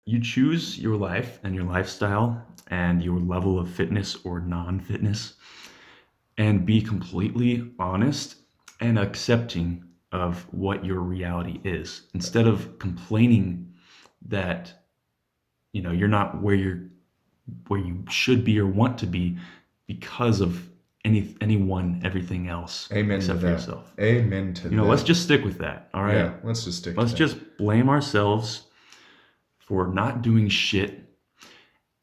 you choose your life and your lifestyle and your level of fitness or non-fitness, and be completely honest and accepting of what your reality is, instead of complaining that you're not where you should be or want to be because of anyone, everything else Amen to except for that. yourself. Amen to Let's that. just stick with that. All right. Yeah, let's just stick to Let's that. just blame ourselves for not doing shit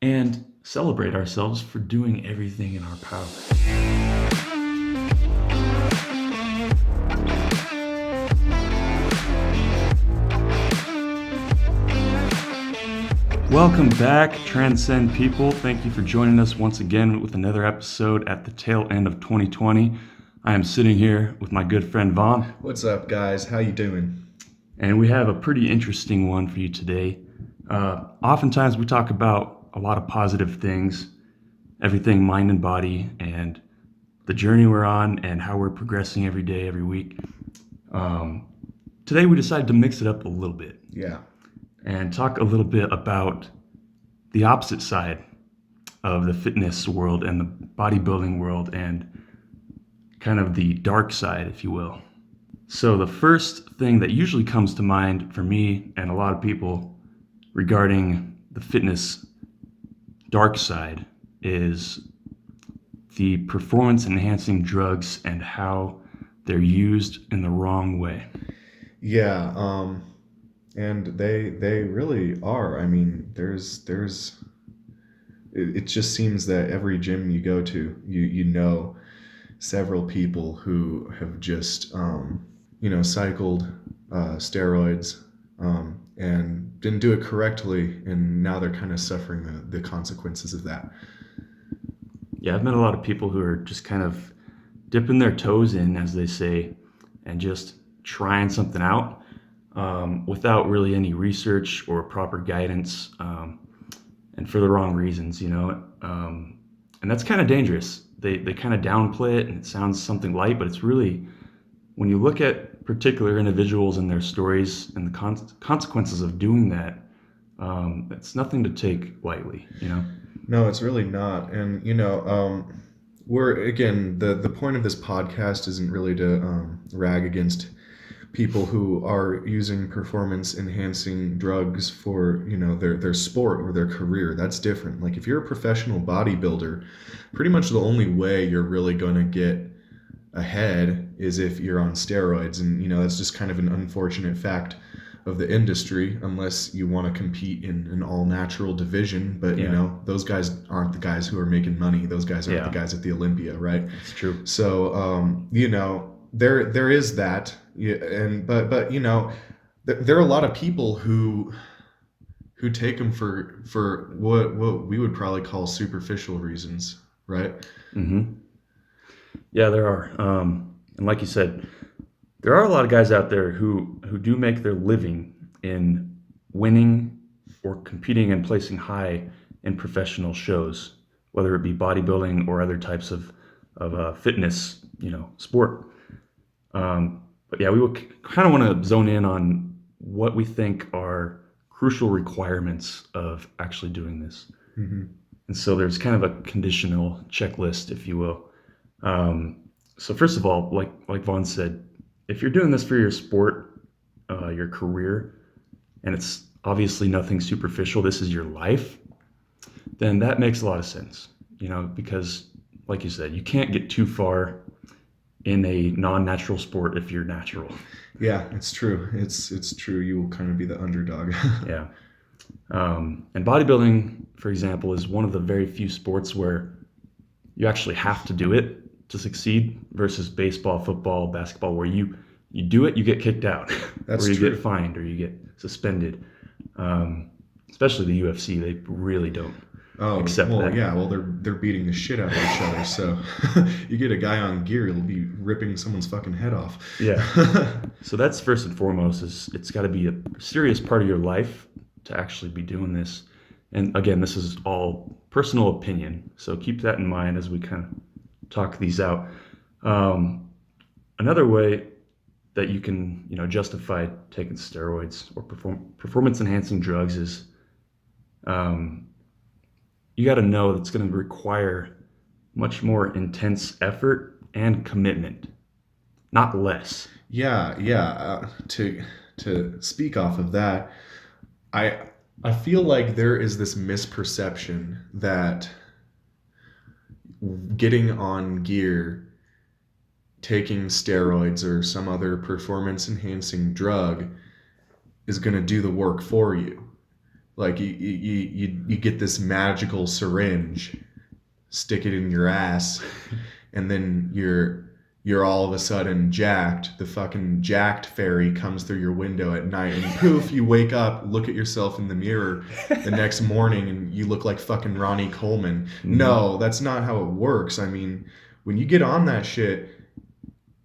and celebrate ourselves for doing everything in our power. Welcome back, Transcend people. Thank you for joining us once again with another episode at the tail end of 2020. I am sitting here with my good friend Vaughn. What's up, guys? How you doing? And we have a pretty interesting one for you today. Oftentimes we talk about a lot of positive things, everything mind and body, and the journey we're on and how we're progressing every day, every week. Today we decided to mix it up a little bit. Yeah. And talk a little bit about the opposite side of the fitness world and the bodybuilding world, and kind of the dark side, if you will. So the first thing that usually comes to mind for me and a lot of people regarding the fitness dark side is the performance enhancing drugs and how they're used in the wrong way. Yeah, and they really are. I mean, it just seems that every gym you go to, you know several people who have just cycled steroids and didn't do it correctly, and now they're kind of suffering the consequences of that. Yeah, I've met a lot of people who are just kind of dipping their toes in, as they say, and just trying something out without really any research or proper guidance, and for the wrong reasons, and that's kind of dangerous. They kind of downplay it, and it sounds something light, but it's really, when you look at particular individuals and their stories and the consequences of doing that, it's nothing to take lightly. No, it's really not. And we're again, the point of this podcast isn't really to rag against people who are using performance enhancing drugs for their sport or their career. That's different. Like if you're a professional bodybuilder, pretty much the only way you're really going to get ahead is if you're on steroids, and that's just kind of an unfortunate fact of the industry, unless you want to compete in an all natural division. But Yeah. those guys aren't the guys who are making money. Those guys aren't Yeah. the guys at the Olympia, right? It's true. So there is that. Yeah, and but there are a lot of people who take them for what we would probably call superficial reasons, right? Mm-hmm. Yeah, there are. And like you said, there are a lot of guys out there who do make their living in winning or competing and placing high in professional shows, whether it be bodybuilding or other types of fitness, sport. But yeah, we would kind of want to zone in on what we think are crucial requirements of actually doing this. Hmm. And so there's kind of a conditional checklist, if you will. So first of all, like Vaughn said, if you're doing this for your sport, your career, and it's obviously nothing superficial, this is your life, then that makes a lot of sense. Because like you said, you can't get too far in a non-natural sport if you're natural. Yeah, it's true. It's true. You will kind of be the underdog. Yeah. And bodybuilding, for example, is one of the very few sports where you actually have to do it to succeed, versus baseball, football, basketball, where you do it, you get kicked out, That's or you true. get fined, or you get suspended. Especially the UFC, they really don't Oh, accept well, that. yeah, well, they're beating the shit out of each other, so you get a guy on gear, he'll be ripping someone's fucking head off. Yeah. So that's first and foremost, is it's got to be a serious part of your life to actually be doing this. And again, this is all personal opinion, so keep that in mind as we kind of talk these out. Another way that you can justify taking steroids or performance enhancing drugs is um, you got to know that it's going to require much more intense effort and commitment, not less. Yeah. To speak off of that, I I feel like there is this misperception that getting on gear, taking steroids or some other performance enhancing drug is going to do the work for you. Like you get this magical syringe, stick it in your ass, and then you're all of a sudden jacked. The fucking jacked fairy comes through your window at night, and poof, you wake up, look at yourself in the mirror the next morning, and you look like fucking Ronnie Coleman. No, that's not how it works. I mean, when you get on that shit,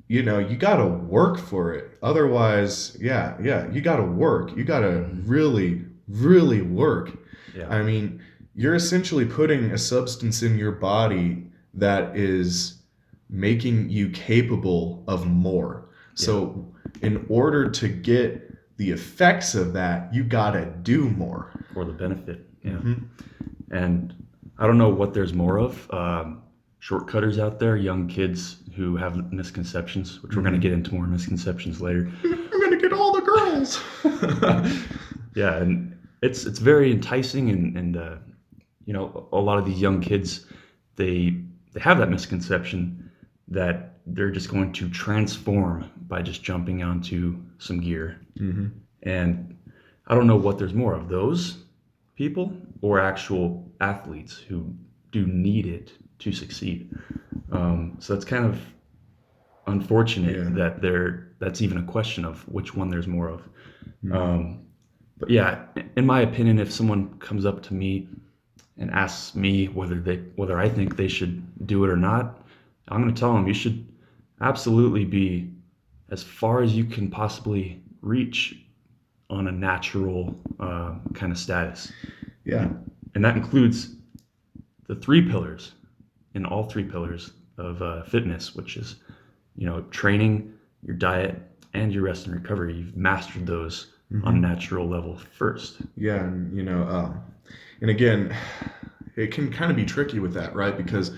you gotta work for it. Otherwise, yeah, you gotta work. You gotta really, really work. Yeah. I mean, you're essentially putting a substance in your body that is making you capable of more. So, in order to get the effects of that, you gotta do more. For the benefit. Yeah. And I don't know what there's more of. Shortcutters out there, young kids who have misconceptions, which we're going to get into more misconceptions later. I'm gonna get all the girls. Yeah, and it's very enticing, and a lot of these young kids, they have that misconception that they're just going to transform by just jumping onto some gear. And I don't know what there's more of, those people or actual athletes who do need it to succeed. So it's kind of unfortunate that that's even a question of which one there's more of. But yeah, in my opinion, if someone comes up to me and asks me whether I think they should do it or not, I'm going to tell them you should absolutely be as far as you can possibly reach on a natural kind of status. Yeah. And that includes the three pillars, in all three pillars of fitness, which is, training, your diet, and your rest and recovery. You've mastered those on a natural level first. Yeah, and again, it can kind of be tricky with that, right? Because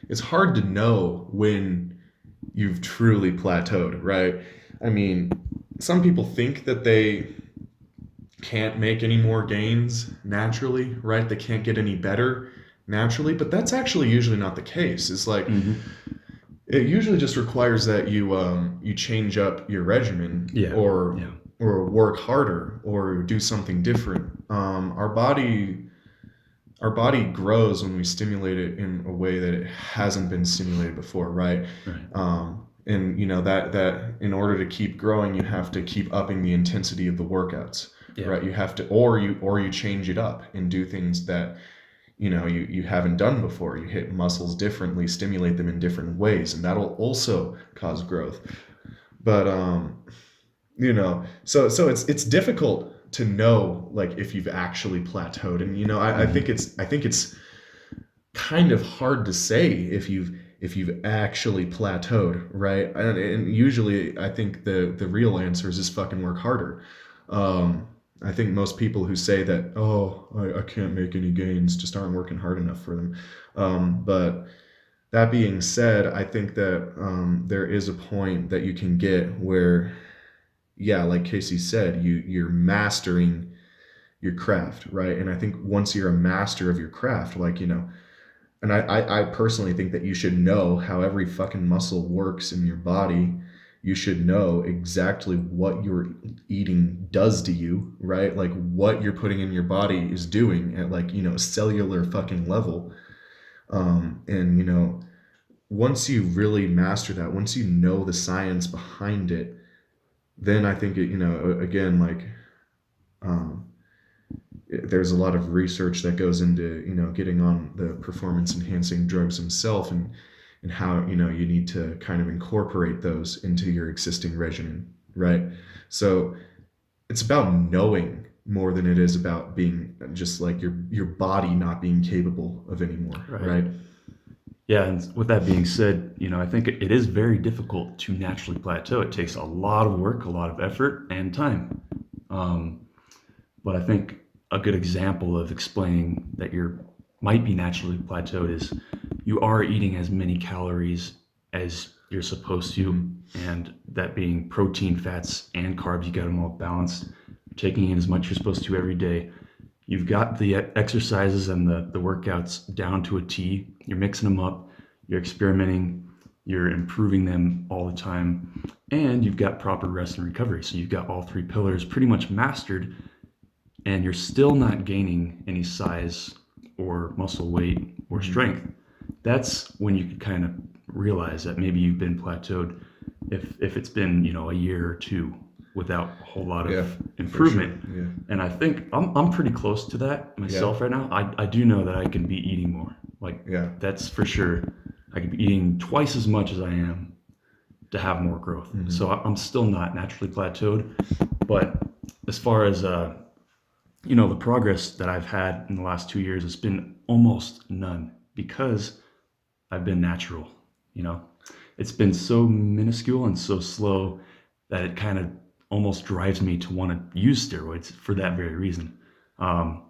it's hard to know when you've truly plateaued, right? I mean, some people think that they can't make any more gains naturally, right? They can't get any better naturally, but that's actually usually not the case. It's like it usually just requires that you change up your regimen, or work harder, or do something different. Our body grows when we stimulate it in a way that it hasn't been stimulated before, right? And that in order to keep growing, you have to keep upping the intensity of the workouts, right? You have to, or you change it up and do things that you haven't done before. You hit muscles differently, stimulate them in different ways, and that'll also cause growth. But so it's difficult to know, like, if you've actually plateaued. And I think it's kind of hard to say if you've actually plateaued, right? And usually I think the real answer is just fucking work harder. I think most people who say that, I can't make any gains, just aren't working hard enough for them. But that being said, I think that there is a point that you can get where, like Casey said, you're mastering your craft, right? And I think once you're a master of your craft, and I personally think that you should know how every fucking muscle works in your body. You should know exactly what your eating does to you, right? Like what you're putting in your body is doing at cellular fucking level. And once you really master that, once you know the science behind it, then I think it, again, there's a lot of research that goes into, getting on the performance enhancing drugs themselves, and how you need to kind of incorporate those into your existing regimen, right? So it's about knowing more than it is about being just like your body not being capable of anymore, right? Yeah, and with that being said, I think it is very difficult to naturally plateau. It takes a lot of work, a lot of effort, and time. But I think a good example of explaining that you're might be naturally plateaued is you are eating as many calories as you're supposed to, and that being protein, fats, and carbs, you got them all balanced. Taking in as much you're supposed to every day. You've got the exercises and the workouts down to a T. You're mixing them up. You're experimenting. You're improving them all the time. And you've got proper rest and recovery. So you've got all three pillars pretty much mastered, and you're still not gaining any size or muscle weight or strength. That's when you could kind of realize that maybe you've been plateaued if it's been, a year or two without a whole lot of improvement. Sure. Yeah. And I think I'm pretty close to that myself right now. I do know that I can be eating more. That's for sure. I could be eating twice as much as I am to have more growth. So I'm still not naturally plateaued. But as far as the progress that I've had in the last 2 years has been almost none because I've been natural. It's been so minuscule and so slow that it kind of almost drives me to want to use steroids for that very reason. Now,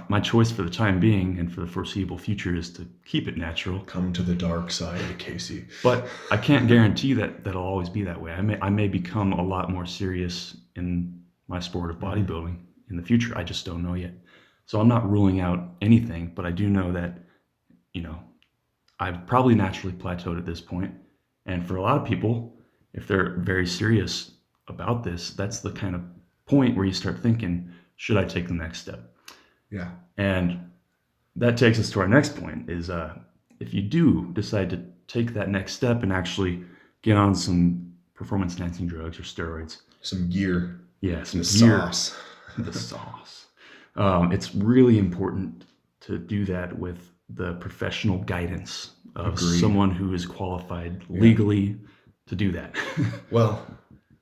my choice for the time being and for the foreseeable future is to keep it natural. Come to the dark side, Casey. But I can't guarantee that that'll always be that way. I may become a lot more serious in my sport of bodybuilding in the future. I just don't know yet. So I'm not ruling out anything, but I do know that, I've probably naturally plateaued at this point. And for a lot of people, if they're very serious about this, that's the kind of point where you start thinking, should I take the next step? Yeah. And that takes us to our next point is if you do decide to take that next step and actually get on some performance enhancing drugs or steroids. Some gear. Yeah, some the gear. Sauce. The sauce. It's really important to do that with the professional guidance of someone who is qualified legally to do that. Well,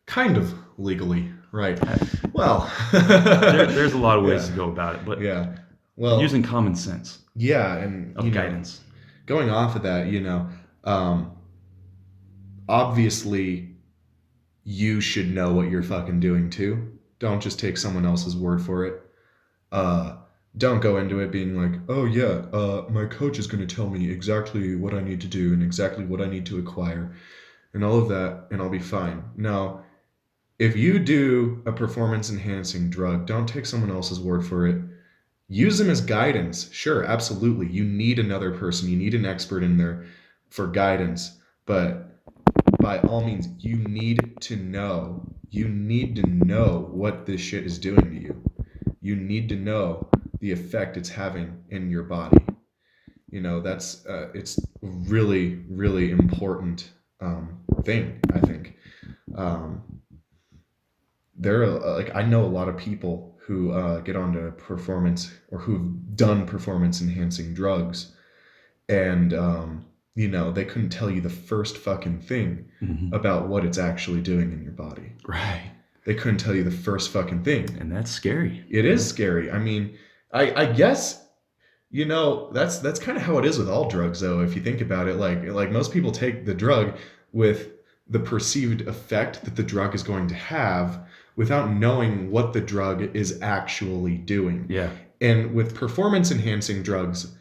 kind of legally, right? Well, there's a lot of ways to go about it, but well, using common sense. Yeah, and guidance. Going off of that, obviously, you should know what you're fucking doing too. Don't just take someone else's word for it. Don't go into it being like, oh yeah, my coach is going to tell me exactly what I need to do and exactly what I need to acquire and all of that, and I'll be fine. No, if you do a performance enhancing drug, don't take someone else's word for it. Use them as guidance. Sure, absolutely. You need another person. You need an expert in there for guidance. But by all means, you need to know. You need to know what this shit is doing to you. You need to know the effect it's having in your body. That's it's really, really important thing, I think. There are I know a lot of people who get onto performance or who've done performance enhancing drugs, and they couldn't tell you the first fucking thing about what it's actually doing in your body. Right. They couldn't tell you the first fucking thing. And that's scary. It is scary. I mean, I guess, that's kind of how it is with all drugs, though. If you think about it, like most people take the drug with the perceived effect that the drug is going to have without knowing what the drug is actually doing. Yeah. And with performance enhancing drugs,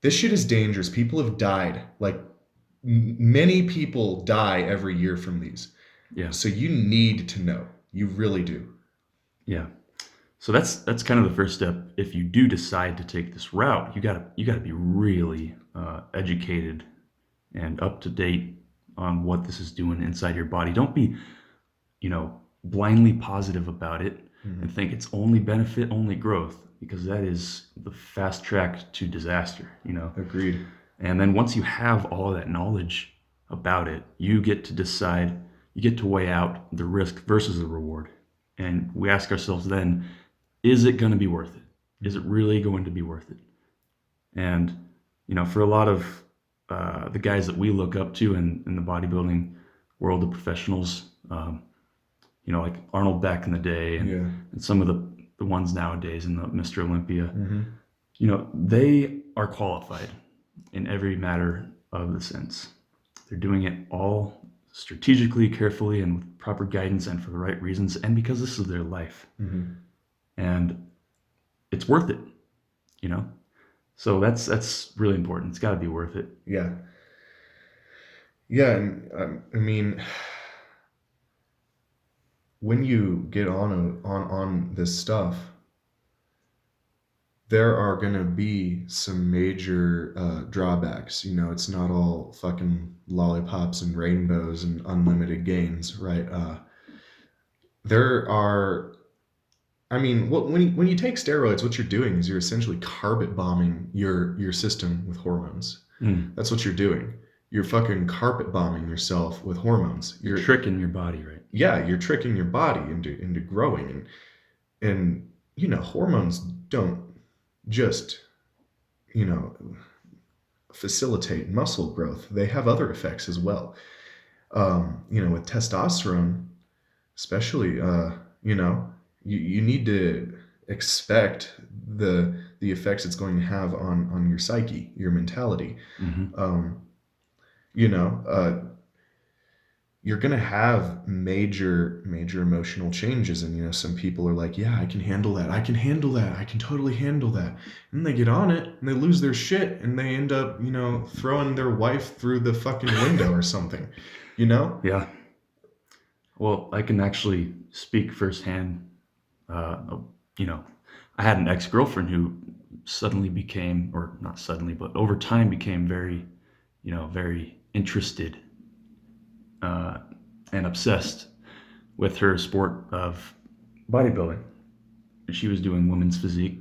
this shit is dangerous. People have died. Many people die every year from these. Yeah. So you need to know. You really do. Yeah. So that's kind of the first step. If you do decide to take this route, you gotta be really educated and up to date on what this is doing inside your body. Don't be, blindly positive about it and think it's only benefit, only growth, because that is the fast track to disaster. Agreed. And then once you have all of that knowledge about it, you get to decide. You get to weigh out the risk versus the reward. And we ask ourselves then, is it going to be worth it? Is it really going to be worth it? And, for a lot of the guys that we look up to in the bodybuilding world, the professionals, like Arnold back in the day and some of the ones nowadays in the Mr. Olympia, they are qualified in every matter of the sense. They're doing it all strategically, carefully, and with proper guidance and for the right reasons, and because this is their life. And it's worth it, you know? So that's really important. It's got to be worth it. Yeah. Yeah, and I mean, when you get on this stuff, there are going to be some major drawbacks. You know, it's not all fucking lollipops and rainbows and unlimited gains, right? There are, I mean, when you take steroids, what you're doing is you're essentially carpet bombing your system with hormones. Mm. That's what you're doing. You're fucking carpet bombing yourself with hormones. You're tricking your body, right? Yeah, you're tricking your body into growing, and you know, hormones don't just, you know, facilitate muscle growth. They have other effects as well. You know, with testosterone, especially, you know, you need to expect the effects it's going to have on your psyche, your mentality. Mm-hmm. You know, you're going to have major emotional changes, and you know, some people are like, yeah, I can handle that, I can totally handle that, and they get on it and they lose their shit and they end up, you know, throwing their wife through the fucking window or something, you know. Yeah. Well, I can actually speak firsthand. You know, I had an ex-girlfriend who suddenly became, or not suddenly, but over time became very, very interested uh, and obsessed with her sport of bodybuilding. She was doing women's physique,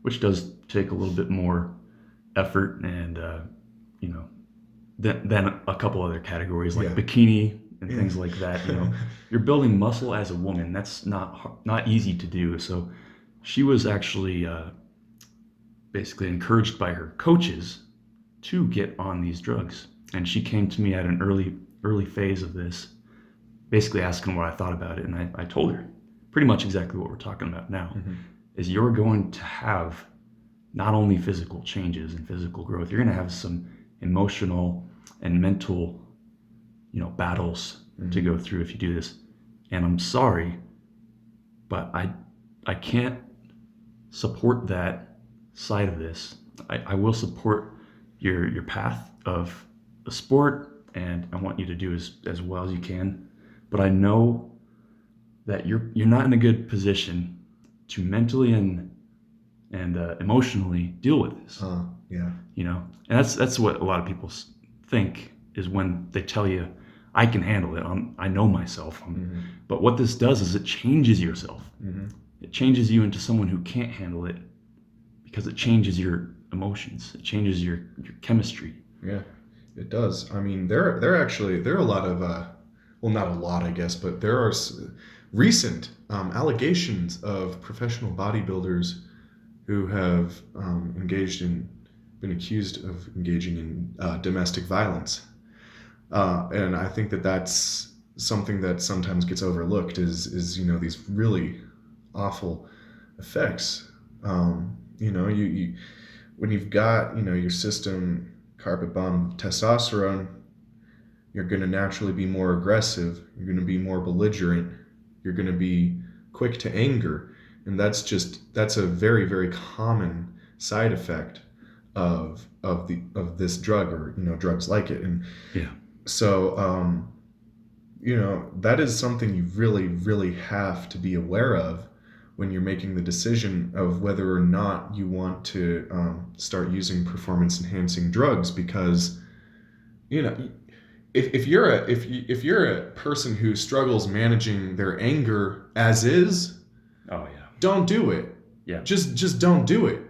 which does take a little bit more effort and, you know, than a couple other categories like bikini and things like that. You know, you're building muscle as a woman. That's not easy to do. So she was actually basically encouraged by her coaches to get on these drugs. And she came to me at an early phase of this, basically asking what I thought about it. And I told her pretty much exactly what we're talking about now. Mm-hmm. Is you're going to have not only physical changes and physical growth, you're going to have some emotional and mental, you know, battles to go through if you do this. And I'm sorry, but I can't support that side of this. I will support your path of the sport, and I want you to do as well as you can. But I know that you're not in a good position to mentally and emotionally deal with this. Yeah. You know, and that's what a lot of people think is when they tell you, I can handle it. I know myself. But what this does is it changes yourself. It changes you into someone who can't handle it because it changes your emotions. It changes your chemistry. Yeah, it does. I mean, there are a lot of well, not a lot, I guess, but there are recent allegations of professional bodybuilders who have been accused of engaging in domestic violence. And I think that that's something that sometimes gets overlooked is you know, these really awful effects. You know, you when you've got, you know, your system carpet bomb testosterone, you're going to naturally be more aggressive. You're going to be more belligerent. You're going to be quick to anger, and that's a very, very common side effect of this drug, or you know, drugs like it. And yeah. So you know, that is something you really, really have to be aware of when you're making the decision of whether or not you want to start using performance enhancing drugs, because you know, if you're a person who struggles managing their anger as is, oh yeah, don't do it. Yeah, just don't do it.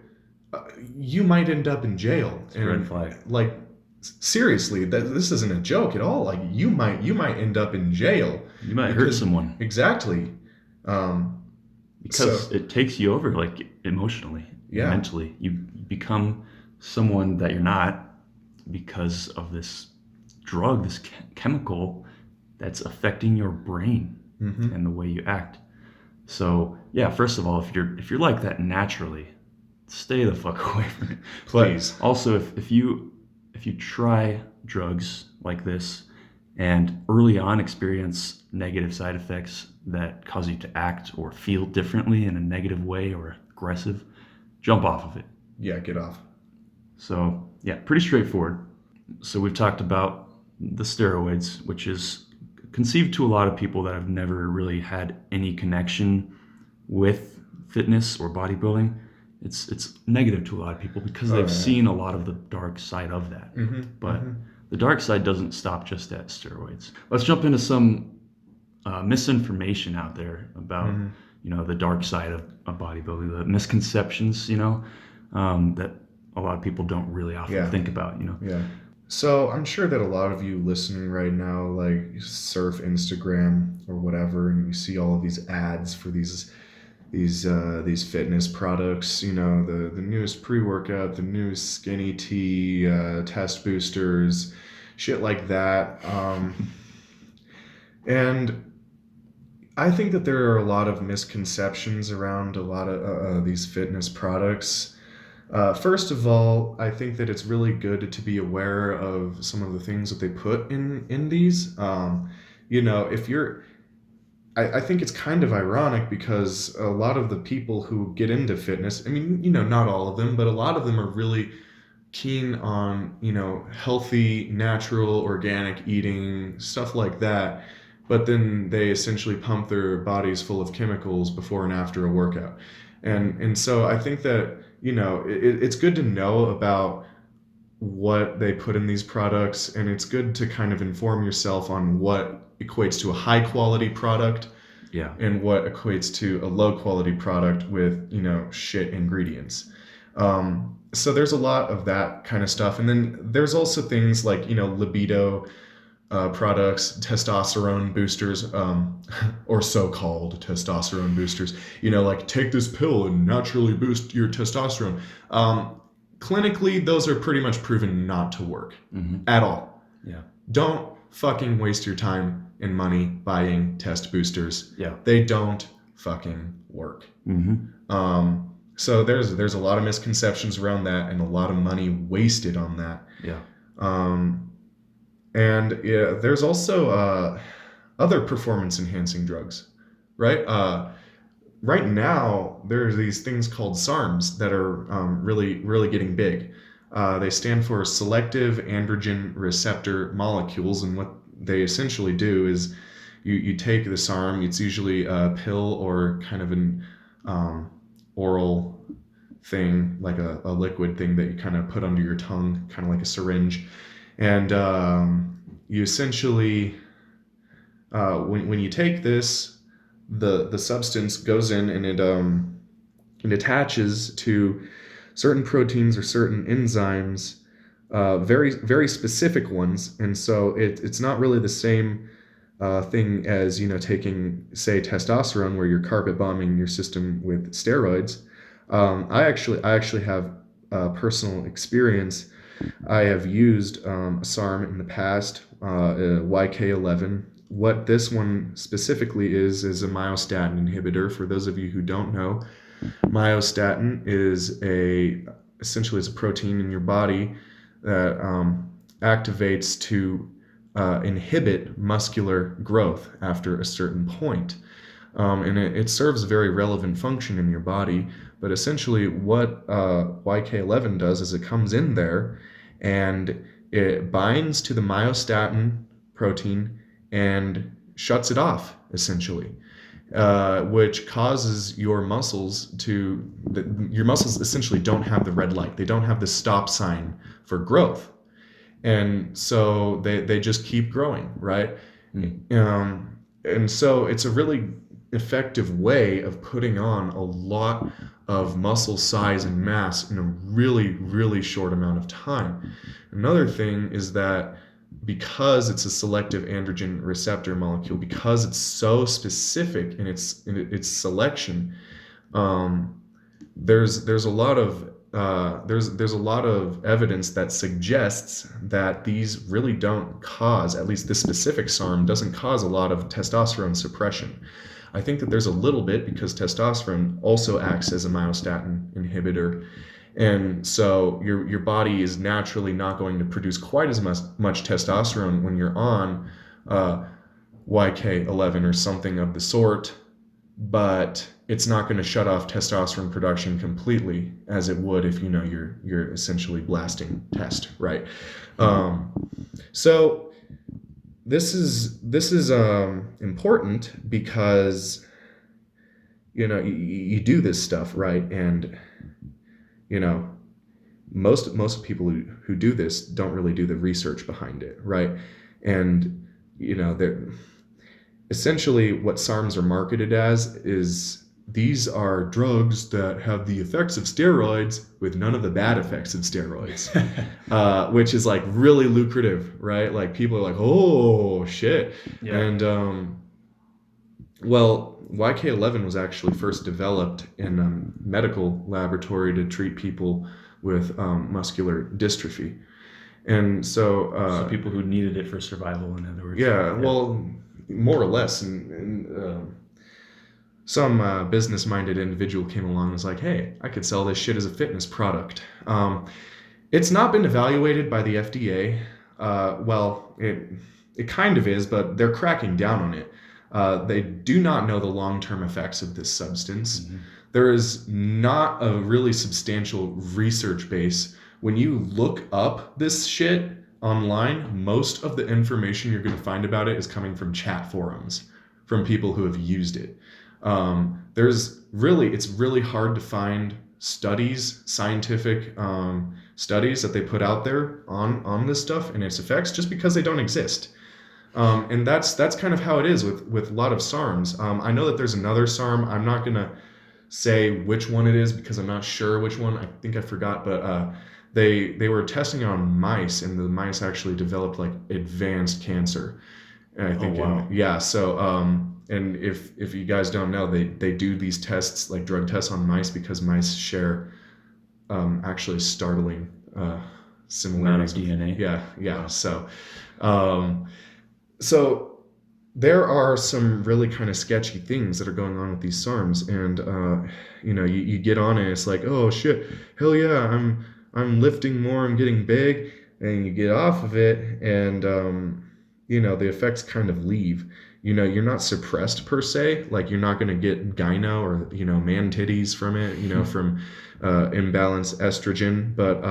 You might end up in jail. It's a red flag. Like, seriously, this isn't a joke at all. Like, you might end up in jail. You might hurt someone. Exactly. Because it takes you over, like, emotionally, mentally. You become someone that you're not because of this drug, this chemical that's affecting your brain and the way you act. So yeah, first of all, if you're like that naturally, stay the fuck away from it, please. But also, if you try drugs like this and early on experience negative side effects that cause you to act or feel differently in a negative way or aggressive, jump off of it. Yeah, get off. So, yeah, pretty straightforward. So, we've talked about the steroids, which is conceived to a lot of people that have never really had any connection with fitness or bodybuilding. It's negative to a lot of people because they've seen a lot of the dark side of that. But the dark side doesn't stop just at steroids. Let's jump into some misinformation out there about the dark side of bodybuilding, the misconceptions, that a lot of people don't really often think about. Yeah. So I'm sure that a lot of you listening right now, like, surf Instagram or whatever, and you see all of these ads for these fitness products. The newest pre-workout, the newest skinny tea, test boosters, shit like that. And I think that there are a lot of misconceptions around a lot of these fitness products. First of all, I think that it's really good to be aware of some of the things that they put in these. If you're, I think it's kind of ironic because a lot of the people who get into fitness, I mean, not all of them, but a lot of them are really keen on, healthy, natural, organic eating, stuff like that. But then they essentially pump their bodies full of chemicals before and after a workout. And so I think that, it's good to know about what they put in these products, and it's good to kind of inform yourself on what equates to a high quality product and what equates to a low quality product with, shit ingredients. So there's a lot of that kind of stuff. And then there's also things like, libido products, testosterone boosters, or so-called testosterone boosters, like take this pill and naturally boost your testosterone. Clinically, those are pretty much proven not to work at all. Yeah. Don't fucking waste your time and money buying test boosters. Yeah. They don't fucking work. So there's a lot of misconceptions around that and a lot of money wasted on that. Yeah. And there's also other performance enhancing drugs, right? Right now, there's these things called SARMs that are really, really getting big. They stand for selective androgen receptor molecules, and what they essentially do is you take the SARM. It's usually a pill or kind of an oral thing, like a liquid thing that you kind of put under your tongue, kind of like a syringe. And you essentially, when you take this, the substance goes in and it attaches to certain proteins or certain enzymes, very, very specific ones. And so it's not really the same thing as, taking, say, testosterone, where you're carpet bombing your system with steroids. I actually have personal experience. I have used a SARM in the past, YK11. What this one specifically is a myostatin inhibitor. For those of you who don't know, myostatin is essentially a protein in your body that activates to inhibit muscular growth after a certain point. And it serves a very relevant function in your body. But essentially what YK11 does is it comes in there and it binds to the myostatin protein and shuts it off, essentially, which causes your muscles your muscles essentially don't have the red light. They don't have the stop sign for growth. And so they just keep growing, right? And so it's a really effective way of putting on a lot of muscle size and mass in a really, really short amount of time. Another thing is that because it's a selective androgen receptor molecule, because it's so specific in its selection, there's a lot of there's a lot of evidence that suggests that these really don't cause, at least this specific SARM doesn't cause a lot of testosterone suppression. I think that there's a little bit because testosterone also acts as a myostatin inhibitor. And so your body is naturally not going to produce quite as much testosterone when you're on YK11 or something of the sort. but it's not going to shut off testosterone production completely as it would if you're essentially blasting test, right? So this is important because you do this stuff, right? And you know most people who do this don't really do the research behind it, right? And they're essentially what SARMs are marketed as is these are drugs that have the effects of steroids with none of the bad effects of steroids, which is like really lucrative, right? Like people are like, oh shit. Yeah. And well, YK11 was actually first developed in a medical laboratory to treat people with muscular dystrophy. And so people who needed it for survival, in other words. yeah, well, more or less. And some business-minded individual came along and was like, hey, I could sell this shit as a fitness product. It's not been evaluated by the FDA. Well, it kind of is, but they're cracking down on it. They do not know the long-term effects of this substance. Mm-hmm. There is not a really substantial research base. When you look up this shit online, most of the information you're going to find about it is coming from chat forums, from people who have used it. It's really hard to find scientific studies that they put out there on this stuff and its effects, just because they don't exist. And that's kind of how it is with a lot of SARMs. I know that there's another SARM. I'm not gonna say which one it is because I'm not sure which one. I think I forgot, but they were testing on mice, and the mice actually developed like advanced cancer. And I think, wow. So and if you guys don't know, they do these tests, like drug tests on mice, because mice share actually startling similarities. Amount of DNA. Yeah. Wow. So there are some really kind of sketchy things that are going on with these SARMs, and you get on it, it's like, oh shit, hell yeah, I'm lifting more, I'm getting big, and you get off of it, and the effects kind of leave. You're not suppressed per se, like you're not going to get gyno or man titties from it, from imbalanced estrogen, but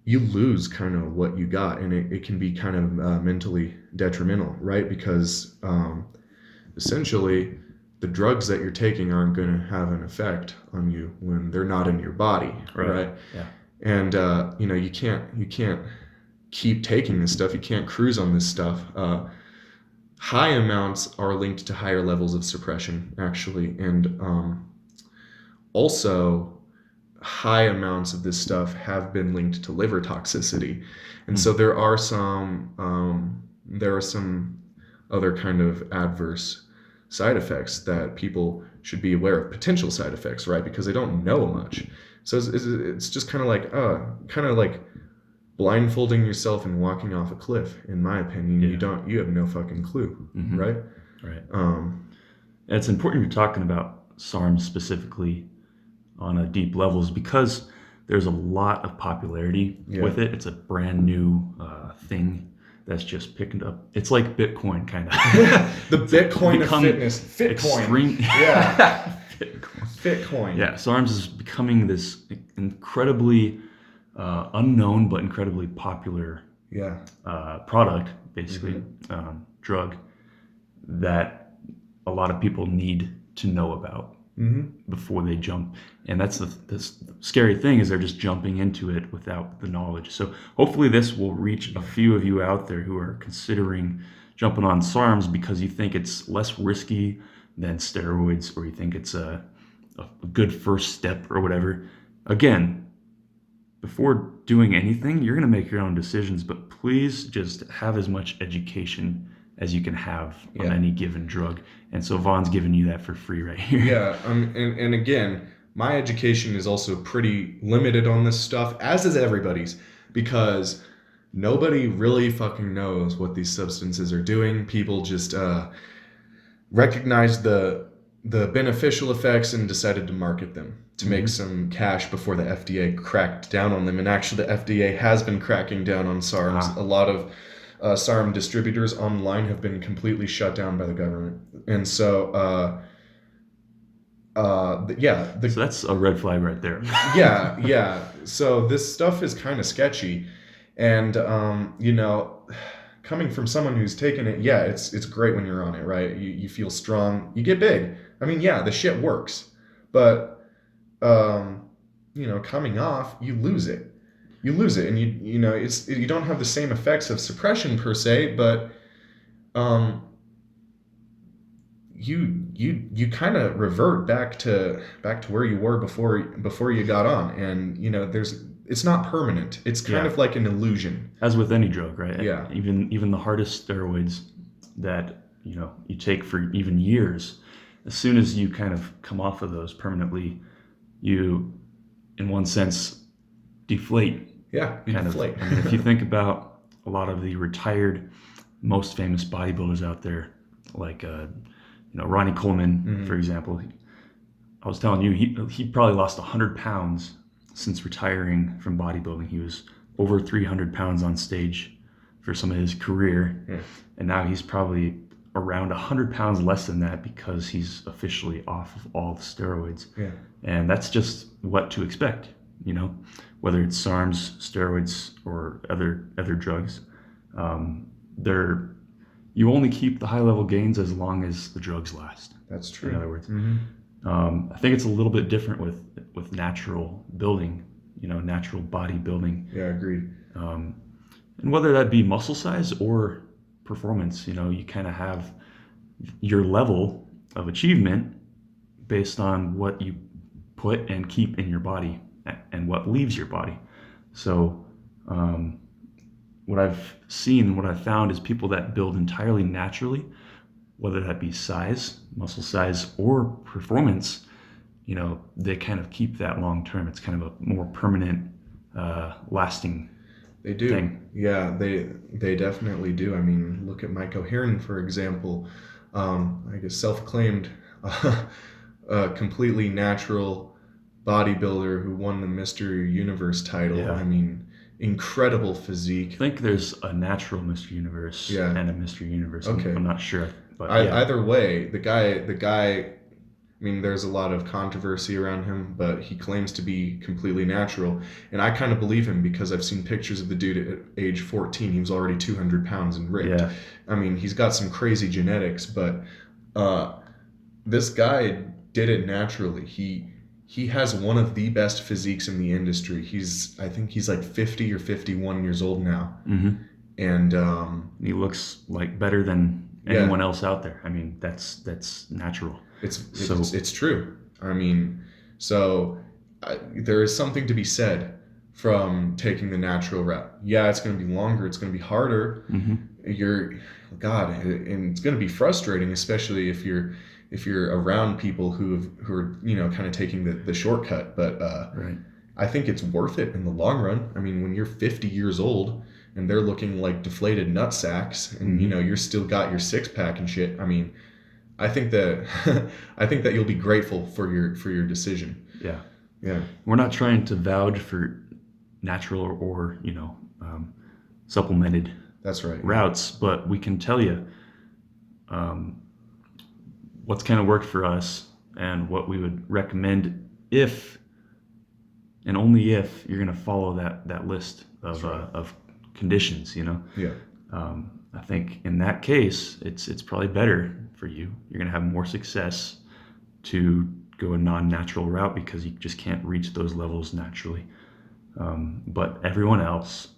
you lose kind of what you got, and it can be kind of mentally detrimental, right? Because essentially the drugs that you're taking aren't going to have an effect on you when they're not in your body, right? Yeah. And you can't keep taking this stuff. You can't cruise on this stuff. High amounts are linked to higher levels of suppression, actually, and also high amounts of this stuff have been linked to liver toxicity. And so there are some other kind of adverse side effects that people should be aware of, potential side effects, right? Because they don't know much. So it's just kind of like blindfolding yourself and walking off a cliff, in my opinion. Yeah. You have no fucking clue, Mm-hmm. right? It's important you're talking about SARMs specifically on a deep levels, because there's a lot of popularity with it. It's a brand new thing that's just picking up. It's like Bitcoin, kind of. The Bitcoin of fitness. Fitcoin. Yeah. Fitcoin. Yeah, SARMs is becoming this incredibly unknown but incredibly popular product, basically, drug that a lot of people need to know about before they jump. And that's the scary thing, is they're just jumping into it without the knowledge. So hopefully this will reach a few of you out there who are considering jumping on SARMs because you think it's less risky than steroids, or you think it's a good first step or whatever. Again, before doing anything, you're going to make your own decisions, but please just have as much education as you can have on any given drug. And so Vaughn's giving you that for free right here. Yeah, and again, my education is also pretty limited on this stuff, as is everybody's, because nobody really fucking knows what these substances are doing. People just recognized the beneficial effects and decided to market them to make some cash before the FDA cracked down on them. And actually the FDA has been cracking down on SARMs. A lot of SARM distributors online have been completely shut down by the government. And so, So that's a red flag right there. yeah. So this stuff is kind of sketchy. And, coming from someone who's taken it, yeah, it's great when you're on it, right? You feel strong, you get big. I mean, yeah, the shit works. But, coming off, you lose it. You lose it, and you don't have the same effects of suppression per se, but um, you kind of revert back to where you were before you got on, and it's not permanent. It's kind of like an illusion. As with any drug, right? Yeah. Even the hardest steroids that you take for even years, as soon as you kind of come off of those permanently, you, in one sense, deflate. Yeah, you deflate. I mean, if you think about a lot of the retired, most famous bodybuilders out there, like Ronnie Coleman, for example. I was telling you, he probably lost 100 pounds since retiring from bodybuilding. He was over 300 pounds on stage for some of his career, and now he's probably around 100 pounds less than that because he's officially off of all the steroids. Yeah. And that's just what to expect, whether it's SARMs, steroids, or other drugs. You only keep the high-level gains as long as the drugs last. That's true. In other words, I think it's a little bit different with natural building, natural bodybuilding. Yeah, agreed. And whether that be muscle size or performance, you kind of have your level of achievement based on what you put and keep in your body and what leaves your body. So what I've seen and what I've found is people that build entirely naturally, whether that be size, muscle size, or performance, they kind of keep that long term. It's kind of a more permanent, lasting They do. thing. Yeah, they definitely do. I mean, look at Mike O'Hearn, for example. I guess self-acclaimed completely natural bodybuilder who won the Mr. Universe title. Yeah. I mean, incredible physique. I think there's a natural Mr. Universe and a Mr. Universe. Okay. I'm not sure, but Either way, the guy. I mean, there's a lot of controversy around him, but he claims to be completely natural. And I kind of believe him because I've seen pictures of the dude at age 14. He was already 200 pounds and ripped. Yeah. I mean, he's got some crazy genetics, but this guy did it naturally. He has one of the best physiques in the industry. I think he's like 50 or 51 years old now. Mm-hmm. And he looks like better than anyone else out there. I mean, that's natural. It's true. I mean, there is something to be said from taking the natural route. Yeah, it's going to be longer. It's going to be harder. Mm-hmm. And it's going to be frustrating, especially if you're around people who are kind of taking the shortcut. But Right. I think it's worth it in the long run. I mean, when you're 50 years old and they're looking like deflated nut sacks, and you're still got your six pack and shit. I mean, I think that you'll be grateful for your decision. Yeah. Yeah. We're not trying to vouch for natural or supplemented That's right. routes, but we can tell you what's kind of worked for us and what we would recommend if and only if you're going to follow that list of conditions. Yeah. I think in that case, it's probably better for you. You're going to have more success to go a non-natural route because you just can't reach those levels naturally. But everyone else,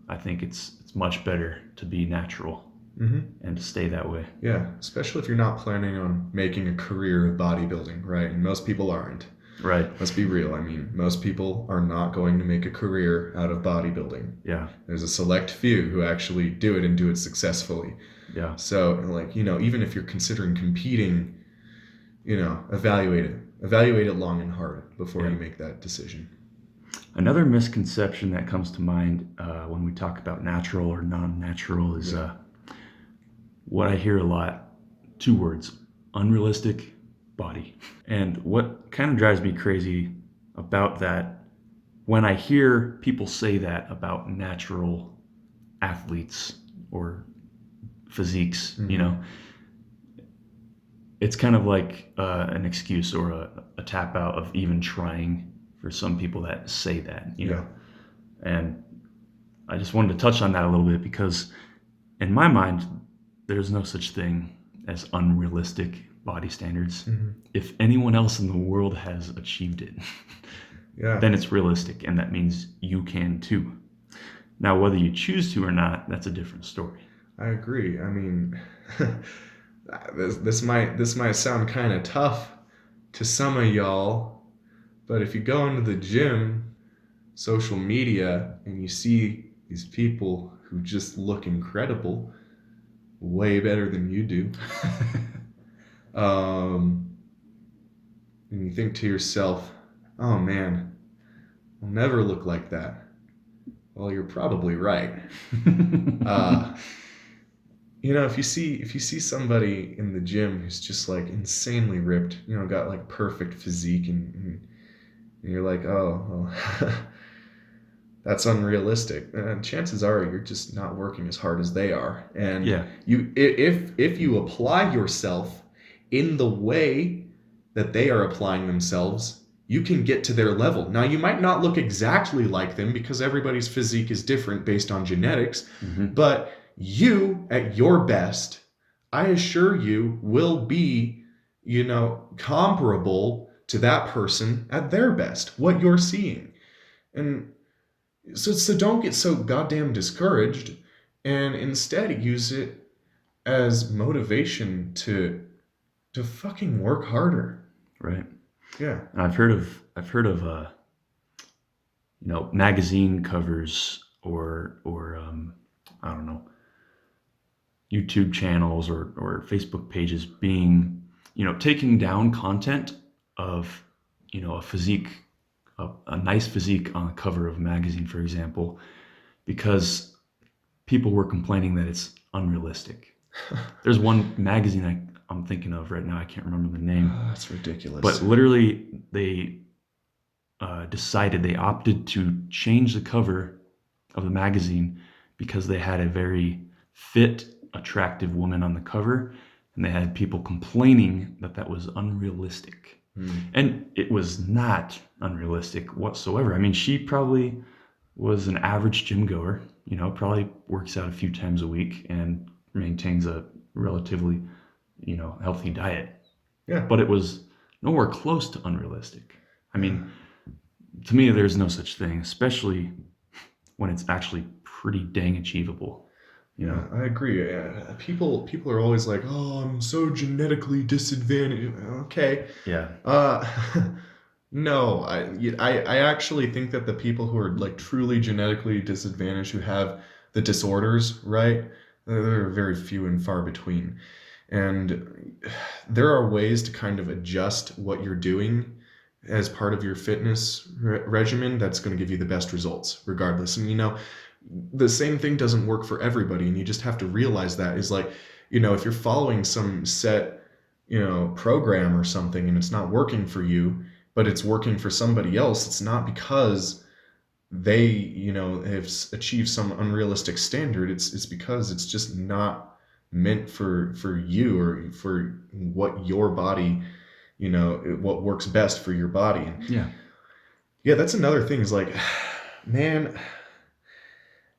I think it's much better to be natural and to stay that way. Yeah, especially if you're not planning on making a career of bodybuilding, right? And most people aren't. Right. Let's be real. I mean, most people are not going to make a career out of bodybuilding. Yeah. There's a select few who actually do it and do it successfully. Yeah. So, even if you're considering competing, evaluate it long and hard before you make that decision. Another misconception that comes to mind when we talk about natural or non-natural is what I hear a lot, 2 words, unrealistic body. And what kind of drives me crazy about that, when I hear people say that about natural athletes or physiques, Mm-hmm. it's kind of like an excuse or a tap out of even trying for some people that say that. Yeah. And I just wanted to touch on that a little bit because in my mind, there's no such thing as unrealistic body standards. Mm-hmm. If anyone else in the world has achieved it, Yeah. then it's realistic, and that means you can too. Now, whether you choose to or not, that's a different story. I agree. I mean, this might sound kind of tough to some of y'all, but if you go into the gym, social media, and you see these people who just look incredible, way better than you do, um, and you think to yourself, "Oh man, I'll never look like that." Well, you're probably right. Uh, if you see somebody in the gym who's just like insanely ripped, got like perfect physique, and you're like, oh, well, that's unrealistic. And chances are you're just not working as hard as they are. And Yeah, if you apply yourself in the way that they are applying themselves, you can get to their level. Now you might not look exactly like them because everybody's physique is different based on genetics, but you at your best, I assure you, will be, comparable to that person at their best, what you're seeing. And so don't get so goddamn discouraged, and instead use it as motivation to fucking work harder. right. Yeah. I've heard of magazine covers or I don't know, YouTube channels or Facebook pages being, taking down content of, a physique, a nice physique on the cover of a magazine, for example, because people were complaining that it's unrealistic. There's one magazine I'm thinking of right now. I can't remember the name, That's ridiculous. but literally they decided they opted to change the cover of the magazine because they had a very fit, attractive woman on the cover, and they had people complaining that that was unrealistic. And it was not unrealistic whatsoever. I mean, she probably was an average gym goer, probably works out a few times a week and maintains a relatively, healthy diet. Yeah. But it was nowhere close to unrealistic. I mean, to me, there's no such thing, especially when it's actually pretty dang achievable. Yeah, I agree. People are always like, "Oh, I'm so genetically disadvantaged." Okay. Yeah. Uh, no, I actually think that the people who are like truly genetically disadvantaged, who have the disorders, right? They're very few and far between. And there are ways to kind of adjust what you're doing as part of your fitness regimen that's going to give you the best results, regardless. And the same thing doesn't work for everybody, and you just have to realize that is like, if you're following some set, program or something and it's not working for you, but it's working for somebody else, it's not because they, have achieved some unrealistic standard. It's because it's just not meant for you or for what your body, what works best for your body. And Yeah. yeah, that's another thing is like, man,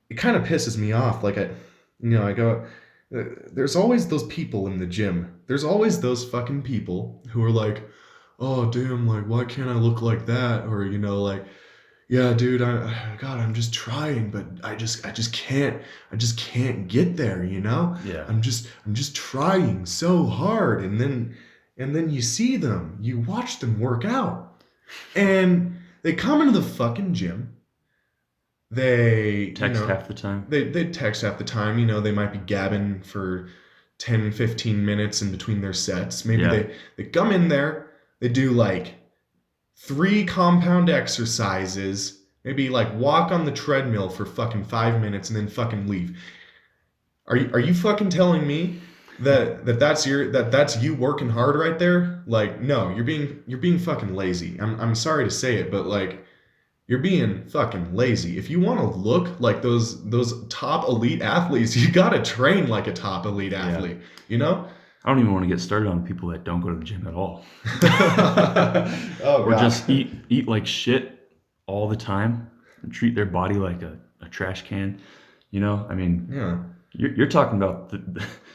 it kind of pisses me off. Like I go, there's always those people in the gym. There's always those fucking people who are like, oh damn, like why can't I look like that? Or like, yeah, dude, God, I'm just trying, but I just can't get there. Yeah. I'm just trying so hard, and then you see them, you watch them work out, and they come into the fucking gym. They Text half the time. they text half the time. They might be gabbing for 10, 15 minutes in between their sets. Maybe Yeah. they come in there, they do like 3 compound exercises, maybe like walk on the treadmill for fucking 5 minutes and then fucking leave. Are you fucking telling me that's you working hard right there? Like, no, you're being fucking lazy. I'm sorry to say it, but like you're being fucking lazy. If you want to look like those top elite athletes, you got to train like a top elite athlete, you know? I don't even want to get started on the people that don't go to the gym at all. Oh, Or God. just eat like shit all the time and treat their body like a trash can. You know, I mean, Yeah. you're talking about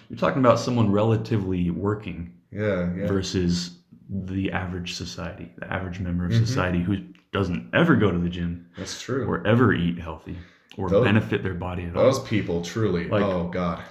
you're talking about someone relatively working Yeah. Yeah. versus the average society, the average member of Mhm. society who doesn't ever go to the gym That's true. or ever eat healthy or Those, benefit their body at those all. people truly. Like, Oh, God.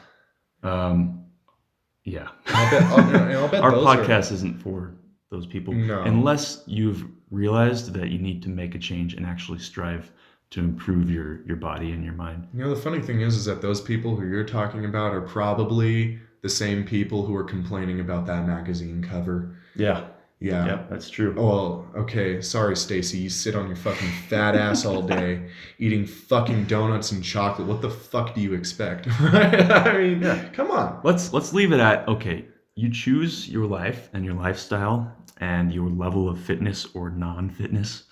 Yeah. I'll bet Our those are. podcast isn't for those people No. unless you've realized that you need to make a change and actually strive to improve your body and your mind. You know, the funny thing is that those people who you're talking about are probably the same people who are complaining about that magazine cover. Yeah. Yeah. Yeah, that's true. Well, okay, sorry, Stacy. You sit on your fucking fat ass all day eating fucking donuts and chocolate. What the fuck do you expect? Right? I mean, Yeah. come on. Let's leave it at, okay, you choose your life and your lifestyle and your level of fitness or non-fitness,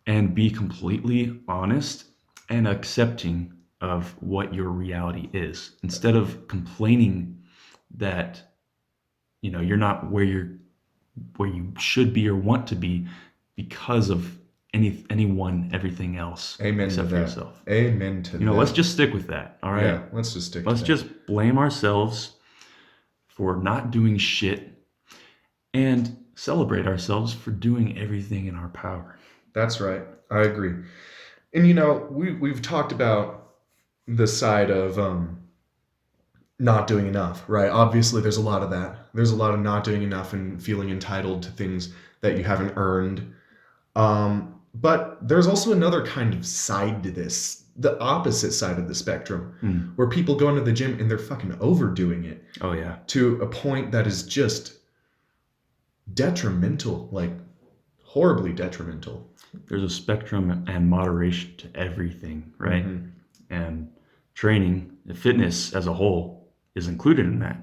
and be completely honest and accepting of what your reality is instead of complaining that you're not where you should be or want to be because of anyone, everything else Amen except to for that. yourself. Amen to that. Let's just stick with that. All right. Yeah, let's just stick Let's to that. just blame ourselves for not doing shit and celebrate ourselves for doing everything in our power. That's right. I agree. And we've talked about the side of not doing enough, right? Obviously, there's a lot of that. There's a lot of not doing enough and feeling entitled to things that you haven't earned. But there's also another kind of side to this, the opposite side of the spectrum, where people go into the gym and they're fucking overdoing it. Oh, yeah. To a point that is just detrimental, like horribly detrimental. There's a spectrum and moderation to everything, right? Mm-hmm. And training, fitness as a whole is included in that.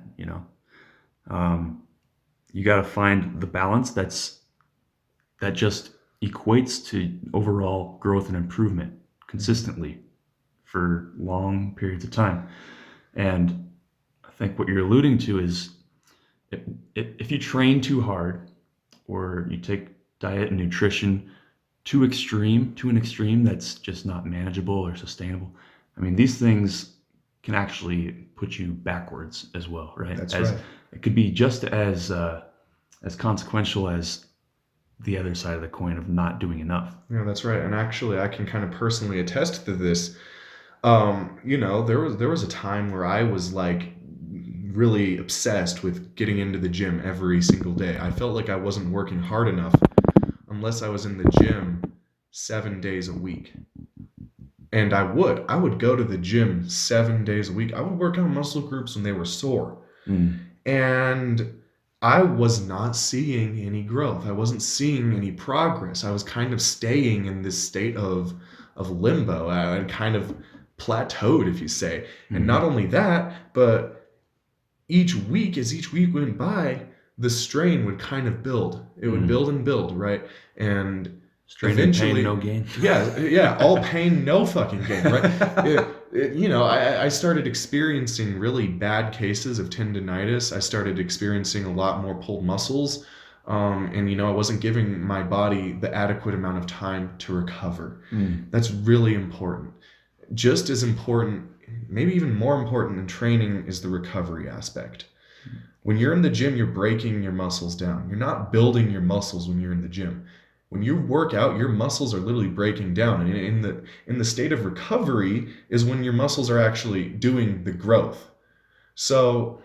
You got to find the balance that just equates to overall growth and improvement consistently for long periods of time. And I think what you're alluding to is if you train too hard or you take diet and nutrition to an extreme that's just not manageable or sustainable. I mean, these things can actually put you backwards as well, right? That's right. It could be just as consequential as the other side of the coin of not doing enough. Yeah, that's right. And actually, I can kind of personally attest to this. There was a time where I was like really obsessed with getting into the gym every single day. I felt like I wasn't working hard enough unless I was in the gym 7 days a week. And I would go to the gym 7 days a week. I would work on muscle groups when they were sore. And I was not seeing any growth. I wasn't seeing any progress. I was kind of staying in this state of limbo and kind of plateaued, if you say. And not only that, but as each week went by, the strain would kind of build. It would build and build, right? And strain eventually, and pain, no gain. Yeah, all pain, no fucking gain, right? I started experiencing really bad cases of tendonitis. I started experiencing a lot more pulled muscles. And I wasn't giving my body the adequate amount of time to recover. That's really important. Just as important, maybe even more important than training, is the recovery aspect. When you're in the gym, you're breaking your muscles down. You're not building your muscles when you're in the gym. When you work out, your muscles are literally breaking down. And in the state of recovery is when your muscles are actually doing the growth. So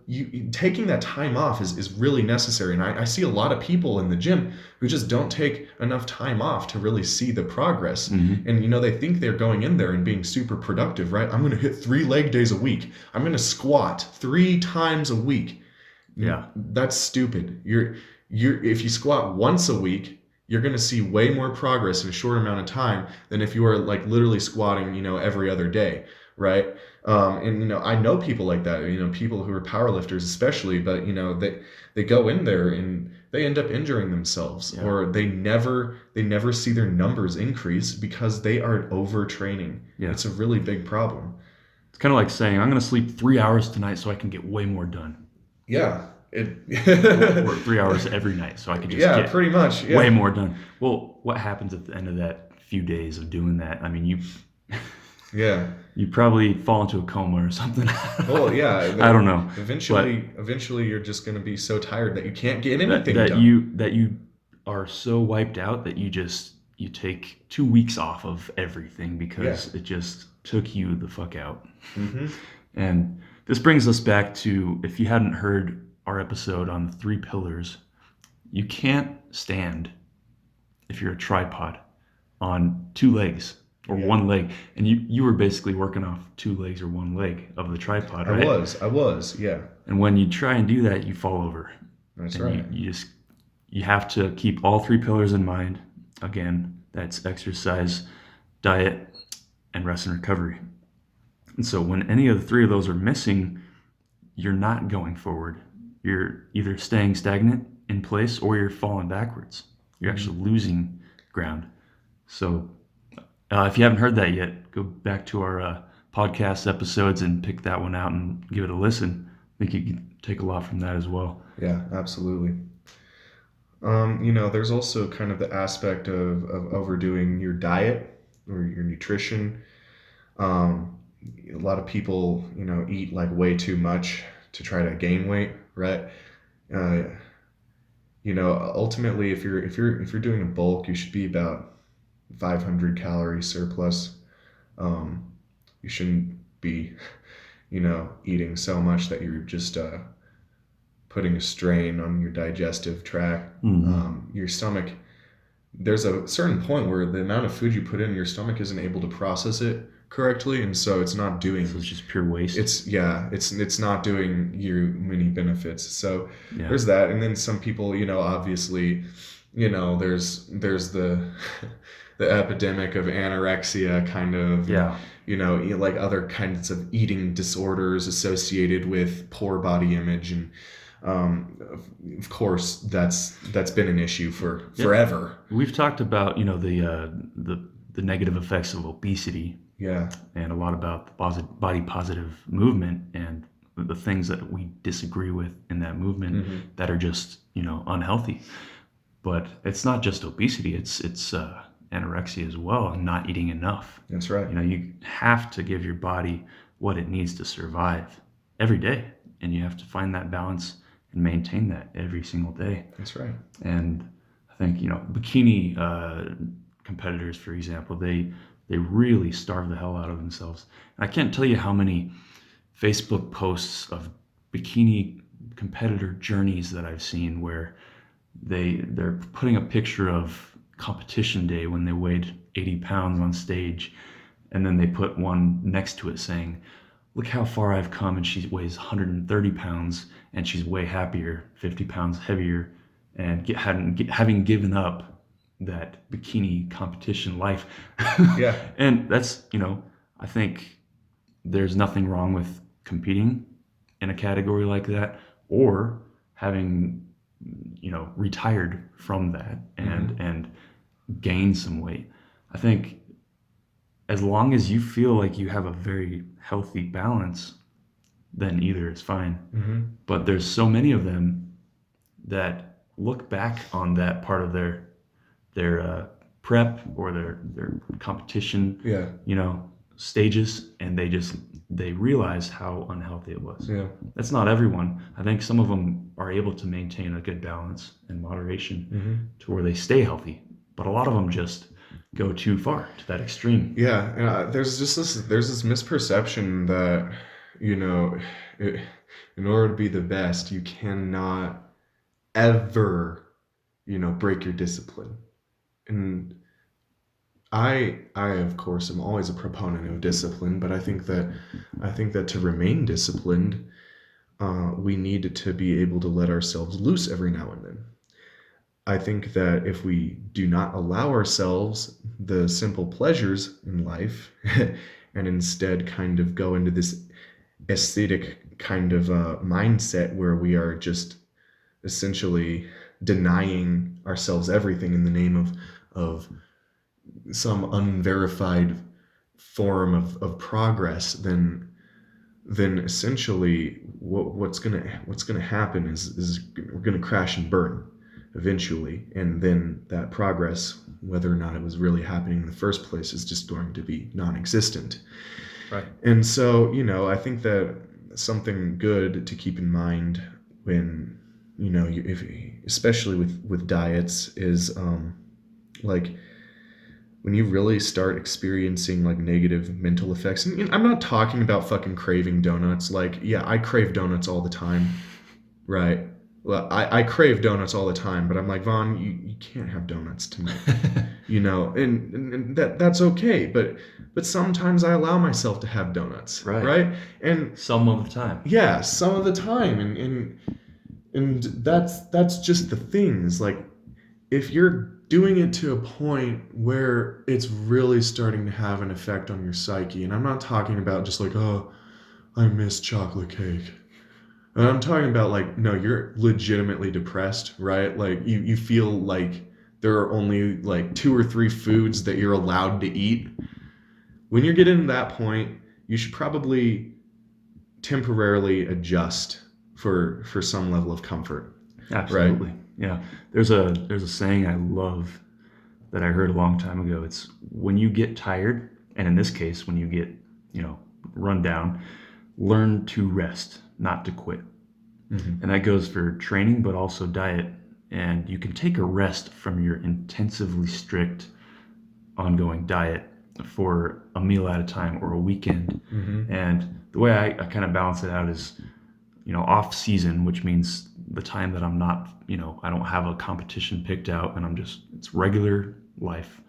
you taking that time off is really necessary. And I see a lot of people in the gym who just don't take enough time off to really see the progress. And they think they're going in there and being super productive, right? I'm going to hit 3 leg days a week. I'm going to squat 3 times a week. Yeah. That's stupid. If you squat once a week, you're going to see way more progress in a short amount of time than if you are like literally squatting, every other day, right? I know people like that, people who are powerlifters especially, but they go in there and they end up injuring themselves, Yeah. or they never see their numbers increase because they are overtraining. Yeah. It's a really big problem. It's kind of like saying, I'm going to sleep 3 hours tonight so I can get way more done. Yeah. Or 3 hours every night so I can just Yeah, get pretty much. way Yeah. more done. Well, what happens at the end of that few days of doing that? I mean, Yeah. you probably fall into a coma or something. Well, yeah. I don't know. But Eventually, you're just going to be so tired that you can't get that anything that done. you are so wiped out that you take 2 weeks off of everything because Yeah. it just took you the fuck out. Hmm. And this brings us back to, if you hadn't heard our episode on the 3 pillars, you can't stand, if you're a tripod, on 2 legs or Yeah. one leg. And you were basically working off 2 legs or one leg of the tripod, I right? was. Yeah. And when you try and do that, you fall over. That's And right. you have to keep all 3 pillars in mind. Again, that's exercise, diet, and rest and recovery. And so when any of the 3 of those are missing, you're not going forward. You're either staying stagnant in place or you're falling backwards. You're actually losing ground. So if you haven't heard that yet, go back to our podcast episodes and pick that one out and give it a listen. I think you can take a lot from that as well. Yeah, absolutely. There's also kind of the aspect of overdoing your diet or your nutrition. A lot of people, eat like way too much to try to gain weight, right? Uh, Ultimately, if you're doing a bulk, you should be about 500 calorie surplus. Um, you shouldn't be, eating so much that you're just putting a strain on your digestive tract, your stomach. There's a certain point where the amount of food you put in your stomach isn't able to process it correctly, and so it's not doing. So it's just pure waste. It's not doing you many benefits. So Yeah. there's that, and then some people, obviously, there's the the epidemic of anorexia, kind of. Yeah. Like other kinds of eating disorders associated with poor body image, and of course that's been an issue for forever. We've talked about the negative effects of obesity. Yeah. And a lot about the body positive movement and the things that we disagree with in that movement that are just unhealthy. But it's not just obesity; it's anorexia as well, and not eating enough. That's right. You have to give your body what it needs to survive every day, and you have to find that balance and maintain that every single day. That's right. And I think bikini competitors, for example, they really starve the hell out of themselves. And I can't tell you how many Facebook posts of bikini competitor journeys that I've seen where they're putting a picture of competition day when they weighed 80 pounds on stage, and then they put one next to it saying, look how far I've come, and she weighs 130 pounds and she's way happier, 50 pounds heavier, and having given up that bikini competition life. Yeah. And that's, I think there's nothing wrong with competing in a category like that, or having retired from that and gain some weight. I think as long as you feel like you have a very healthy balance, then either is fine. But there's so many of them that look back on that part of their prep or their competition stages, and they realize how unhealthy it was. Yeah. That's not everyone. I think some of them are able to maintain a good balance and moderation to where they stay healthy, but a lot of them just go too far to that extreme. Yeah, and there's this misperception that in order to be the best, you cannot ever break your discipline. And I of course am always a proponent of discipline, but I think that to remain disciplined, we need to be able to let ourselves loose every now and then. I think that if we do not allow ourselves the simple pleasures in life and instead kind of go into this aesthetic kind of mindset where we are just essentially denying ourselves everything in the name of some unverified form of progress, then essentially what's gonna happen is we're gonna crash and burn eventually, and then that progress, whether or not it was really happening in the first place, is just going to be non-existent. Right. And so, I think that something good to keep in mind when, if especially with diets is like when you really start experiencing like negative mental effects. And I'm not talking about fucking craving donuts. Like, yeah, I crave donuts all the time, right? Well, I crave donuts all the time, but I'm like, Vaughn, you can't have donuts tonight, and that's okay. But sometimes I allow myself to have donuts, Right. right? And Some of the time. yeah, some of the time, and that's just the things. Like, if you're doing it to a point where it's really starting to have an effect on your psyche, and I'm not talking about just like, oh, I miss chocolate cake. And I'm talking about like, no, you're legitimately depressed, right? Like you feel like there are only like 2 or 3 foods that you're allowed to eat. When you're getting to that point, you should probably temporarily adjust for some level of comfort. Absolutely. Right? Yeah. There's a saying I love that I heard a long time ago. It's when you get tired, and in this case, when you get, run down, learn to rest, not to quit. Mm-hmm. And that goes for training, but also diet. And you can take a rest from your intensively strict ongoing diet for a meal at a time or a weekend. Mm-hmm. And the way I kind of balance it out is, off season, which means the time that I'm not, I don't have a competition picked out and it's regular life.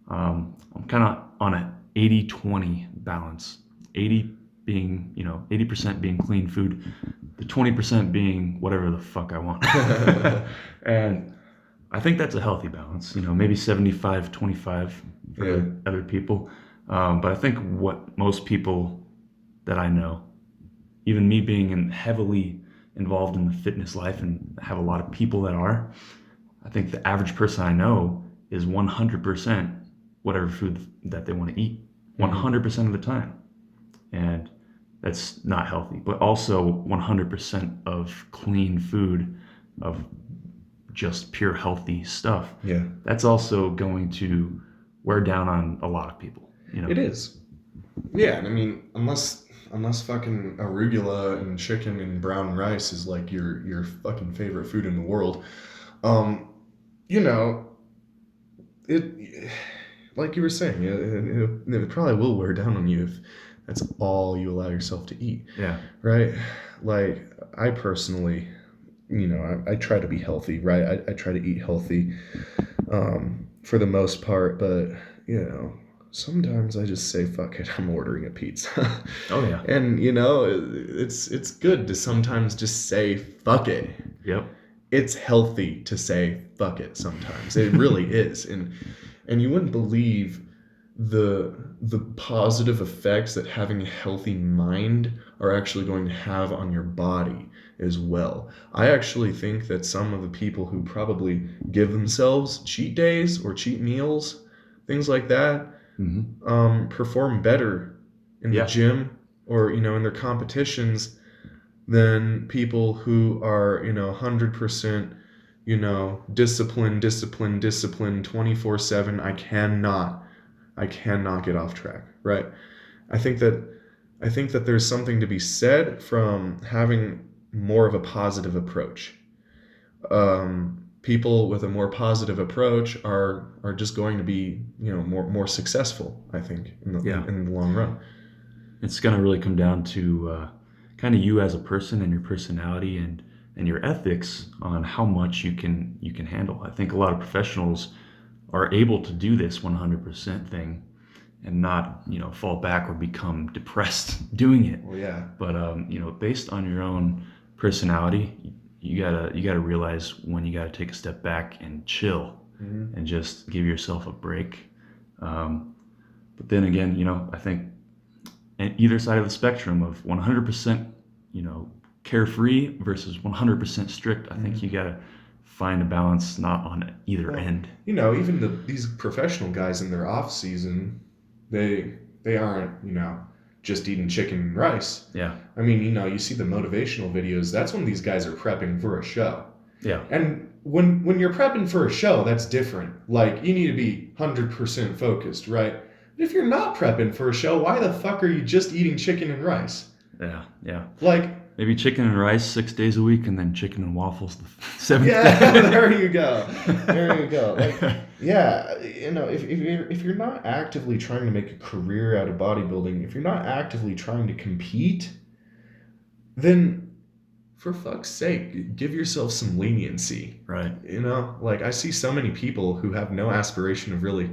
I'm kind of on an 80-20 balance. 80 being, 80% being clean food, the 20% being whatever the fuck I want. And I think that's a healthy balance, maybe 75-25 for other people. But I think what most people that I know, even me being heavily involved in the fitness life and have a lot of people that are, I think the average person I know is 100% whatever food that they want to eat 100% of the time. And that's not healthy, but also 100% of clean food, of just pure healthy stuff. Yeah. That's also going to wear down on a lot of people. It is. Yeah, and I mean, unless fucking arugula and chicken and brown rice is like your fucking favorite food in the world, you know, it like you were saying, it probably will wear down on you if that's all you allow yourself to eat. Yeah. Right? Like, I personally, I try to be healthy, right? I try to eat healthy for the most part, but, sometimes I just say, fuck it, I'm ordering a pizza. Oh, yeah. And, it's good to sometimes just say, fuck it. Yep. It's healthy to say, fuck it sometimes. It really is. And you wouldn't believe the positive effects that having a healthy mind are actually going to have on your body as well. I actually think that some of the people who probably give themselves cheat days or cheat meals, things like that, perform better in the gym or in their competitions than people who are 100% discipline 24/7. I cannot get off track, right? I think that there's something to be said from having more of a positive approach. People with a more positive approach are just going to be more successful, I think, in the long run. It's going to really come down to kind of you as a person and your personality and your ethics on how much you can handle. I think a lot of professionals are able to do this 100% thing and not fall back or become depressed doing it. Well, yeah. But based on your own personality, you gotta realize when you gotta take a step back and chill and just give yourself a break. But then again, I think on either side of the spectrum of 100% carefree versus 100% strict, I think you gotta find a balance not on either Well, end. even these professional guys in their off season, they aren't, just eating chicken and rice. Yeah. I mean, you see the motivational videos. That's when these guys are prepping for a show. Yeah. And when you're prepping for a show, that's different. Like, you need to be 100% focused, right? But if you're not prepping for a show, why the fuck are you just eating chicken and rice? Yeah. Like, maybe chicken and rice 6 days a week, and then chicken and waffles the seventh yeah, day. there you go. There you go. Like, yeah, if you're not actively trying to make a career out of bodybuilding, if you're not actively trying to compete, then for fuck's sake, give yourself some leniency. Right. Like, I see so many people who have no aspiration of really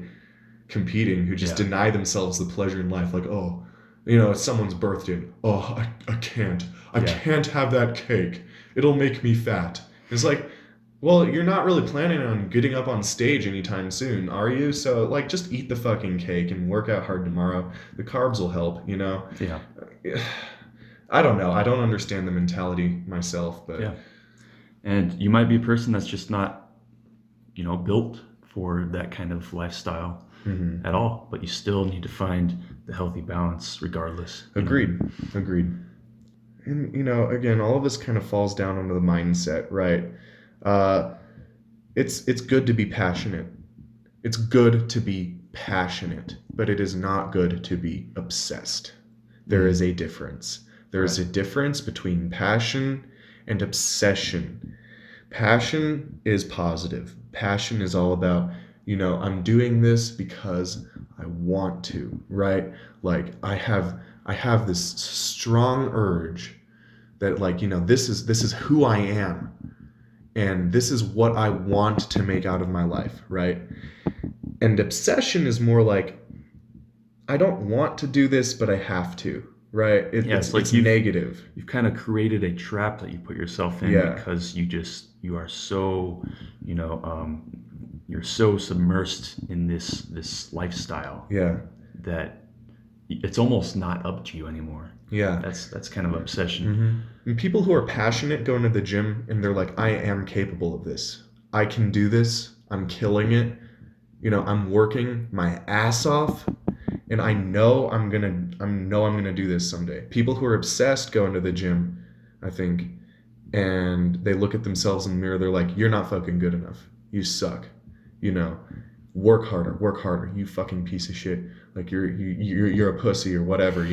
competing, who just Yeah. deny themselves the pleasure in life. Like, oh, it's someone's birthday. Oh, I can't. I Yeah. can't have that cake. It'll make me fat. It's like, well, you're not really planning on getting up on stage anytime soon, are you? So, like, just eat the fucking cake and work out hard tomorrow. The carbs will help, Yeah. I don't know. I don't understand the mentality myself, but Yeah. And you might be a person that's just not, built for that kind of lifestyle Mhm. at all, but you still need to find the healthy balance regardless. Agreed. And, again, all of this kind of falls down onto the mindset, right? It's good to be passionate. It's good to be passionate, but it is not good to be obsessed. There is a difference. There is a difference between passion and obsession. Passion is positive. Passion is all about, I'm doing this because I want to, right? Like, I have this strong urge that, like, this is who I am, and this is what I want to make out of my life, right? And obsession is more like, I don't want to do this, but I have to, right? It's like it's negative. You've kind of created a trap that you put yourself in because you are so, you're so submersed in this lifestyle that it's almost not up to you anymore. Yeah. That's kind of obsession. Mm-hmm. And people who are passionate go into the gym and they're like, I am capable of this. I can do this. I'm killing it. I'm working my ass off, and I know I'm gonna do this someday. People who are obsessed go into the gym, I think, and they look at themselves in the mirror. They're like, you're not fucking good enough. You suck. Work harder. You fucking piece of shit. Like, you're a pussy or whatever.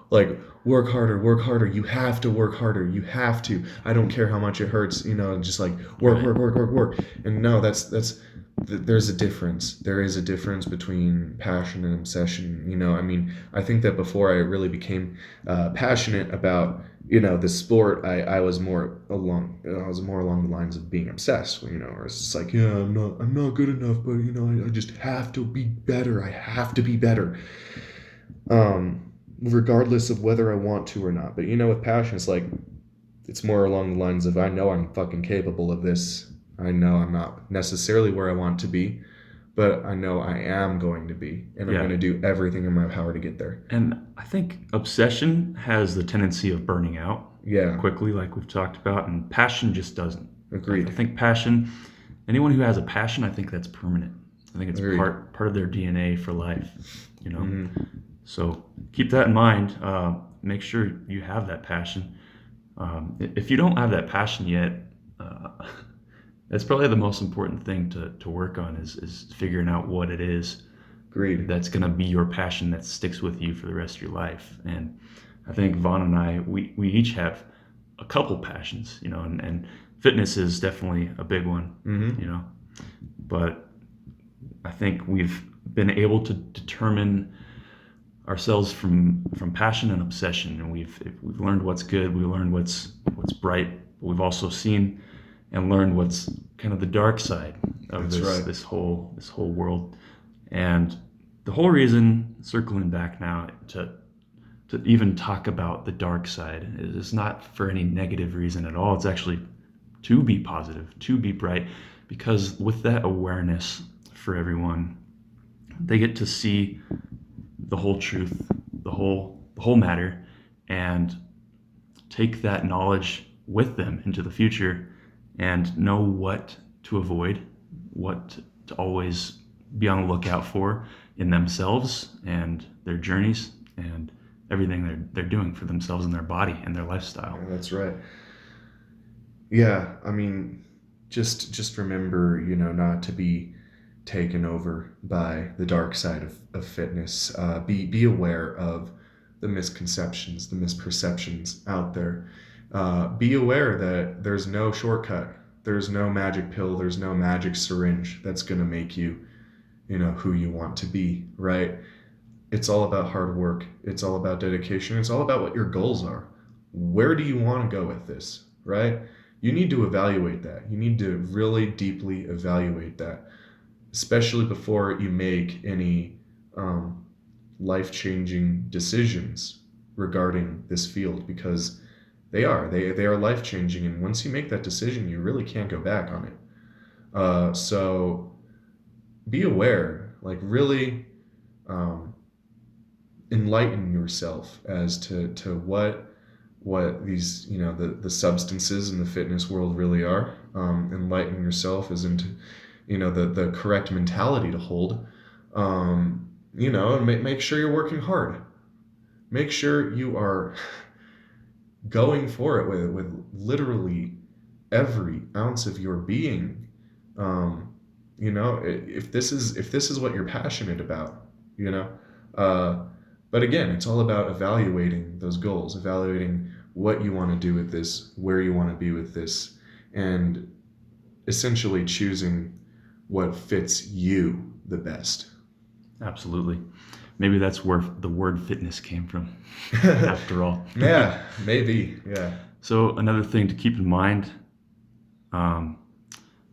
Like work harder. You have to work harder. You have to. I don't care how much it hurts. Just like work. And no, there's a difference. There is a difference between passion and obsession. I mean, I think that before I really became passionate about the sport, I was more along the lines of being obsessed. Where it's just like, yeah, I'm not good enough, but I just have to be better. I have to be better. Regardless of whether I want to or not. But with passion, it's like, it's more along the lines of, I know I'm fucking capable of this. I know I'm not necessarily where I want to be, but I know I am going to be, and I'm going to do everything in my power to get there. And I think obsession has the tendency of burning out quickly, like we've talked about, and passion just doesn't. Agreed. I think passion, anyone who has a passion, I think that's permanent. I think it's part of their DNA for life, Mm-hmm. So keep that in mind. Make sure you have that passion. If you don't have that passion yet, that's probably the most important thing to work on is figuring out what it is. Agreed. That's going to be your passion that sticks with you for the rest of your life. And I think Vaughn and I, we each have a couple passions, and fitness is definitely a big one, Mm-hmm. But I think we've been able to determine ourselves from passion and obsession, and we've learned what's good, we learned what's bright, but we've also seen and learned what's kind of the dark side of this whole world. And the whole reason, circling back now to even talk about the dark side, is not for any negative reason at all. It's actually to be positive, to be bright, because with that awareness for everyone, they get to see the whole truth, the whole matter, and take that knowledge with them into the future and know what to avoid, what to always be on the lookout for in themselves and their journeys and everything they're doing for themselves and their body and their lifestyle. Yeah, that's right. Yeah, I mean, just remember, not to be taken over by the dark side of fitness. Be aware of the misconceptions, the misperceptions out there. Be aware that there's no shortcut. There's no magic pill. There's no magic syringe that's going to make you, who you want to be, right? It's all about hard work. It's all about dedication. It's all about what your goals are. Where do you want to go with this, right? You need to evaluate that. You need to really deeply evaluate that, especially before you make any life-changing decisions regarding this field, because they are life-changing, and once you make that decision, you really can't go back on it. So be aware, like really enlighten yourself as to what these, the substances in the fitness world really are. Enlighten yourself as into, the correct mentality to hold. And make sure you're working hard. Make sure you are going for it with literally every ounce of your being. If this is what you're passionate about, but again, it's all about evaluating those goals, evaluating what you want to do with this, where you want to be with this, and essentially choosing what fits you the best. Absolutely. Maybe that's where the word fitness came from, after all. Yeah, maybe. Yeah. So another thing to keep in mind,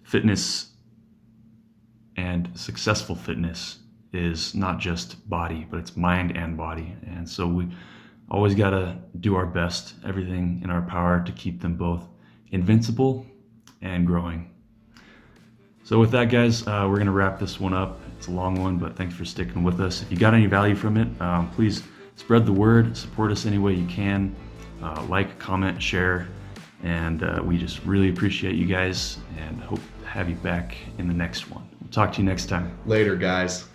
fitness and successful fitness is not just body, but it's mind and body. And so we always got to do our best, everything in our power to keep them both invincible and growing. So with that, guys, we're going to wrap this one up. It's a long one, but thanks for sticking with us. If you got any value from it, please spread the word, support us any way you can, like, comment, share, and we just really appreciate you guys and hope to have you back in the next one. We'll talk to you next time. Later, guys.